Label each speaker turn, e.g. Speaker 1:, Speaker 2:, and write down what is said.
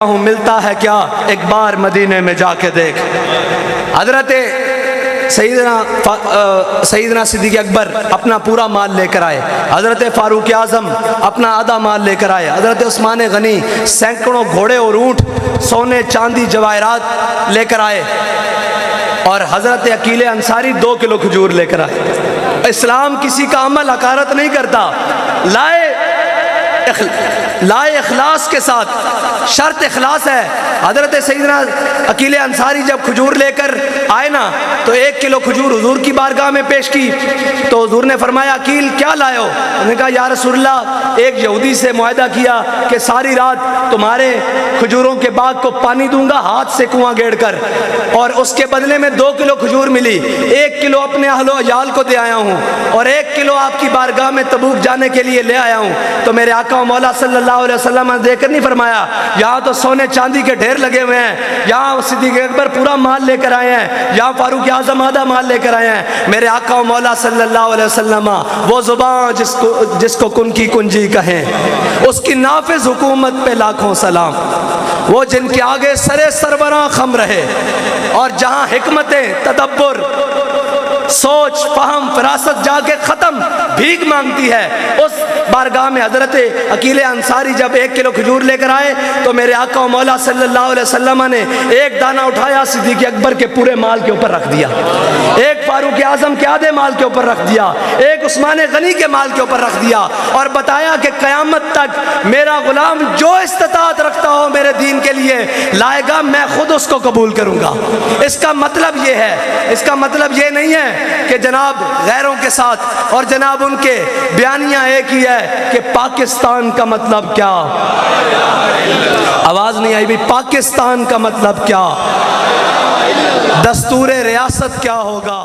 Speaker 1: ہوں ملتا ہے کیا ایک بار مدینے میں جا کے دیکھ۔ حضرت سیدنا صدیق اکبر اپنا پورا مال لے کر آئے، حضرت فاروق اعظم اپنا آدھا مال لے کر آئے، حضرت عثمان غنی سینکڑوں گھوڑے اور اونٹ سونے چاندی جواہرات لے کر آئے، اور حضرت عقیل انصاری 2 کلو کھجور لے کر آئے۔ اسلام کسی کا عمل حقارت نہیں کرتا، لائے اخلاص کے ساتھ، شرط اخلاص ہے۔ حضرت سیدنا عقیل انصاری جب کھجور لے کر آئے نا تو 1 کلو کھجور حضور کی بارگاہ میں پیش کی، تو حضور نے فرمایا عقیل کیا لائے ہو؟ انہوں نے کہا یا رسول اللہ ایک یہودی سے معاہدہ کیا کہ ساری رات تمہارے کھجوروں کے باغ کو پانی دوں گا ہاتھ سے کنواں گیڑ کر، اور اس کے بدلے میں 2 کلو کھجور ملی، 1 کلو اپنے اہل و عیال کو دے آیا ہوں اور 1 کلو آپ کی بارگاہ میں تبوک جانے کے لیے لے آیا ہوں۔ تو میرے آقا و مولا صلی اللہ علیہ وسلم نے دیکھ کر نہیں فرمایا یہاں تو سونے چاندی کے ڈھیر لگے ہوئے ہیں، یہاں صدیق اکبر پورا مال لے کر آئے ہیں، یہاں فاروق اعظم آدھا مال لے کر آئے ہیں۔ میرے آقا و مولا صلی اللہ علیہ وسلم وہ زبان جس کو کن کی کنجی کہیں، اس کی نافذ حکومت پہ لاکھوں سلام، وہ جن کے آگے سرے سربراہ خم رہے، اور جہاں حکمتیں تدبر سوچ فہم فراست جا کے ختم بھیک مانگتی ہے، اس بارگاہ میں حضرت عقیل انصاری جب 1 کلو کھجور لے کر آئے تو میرے آقا و مولا صلی اللہ علیہ وسلم نے ایک دانہ اٹھایا صدیق اکبر کے پورے مال کے اوپر رکھ دیا، ایک فاروق اعظم کے آدھے مال کے اوپر رکھ دیا، ایک عثمان غنی کے مال کے اوپر رکھ دیا، اور بتایا کہ قیامت تک میرا غلام جو استطاعت رکھتا ہو میرے دین کے لیے لائے گا، میں خود اس کو قبول کروں گا۔ اس کا مطلب یہ ہے، اس کا مطلب یہ نہیں ہے کہ جناب غیروں کے ساتھ، اور جناب ان کے بیانیاں ایک ہی ہے کہ پاکستان کا مطلب کیا، آواز نہیں آئی بھی، پاکستان کا مطلب کیا، دستور ریاست کیا ہوگا۔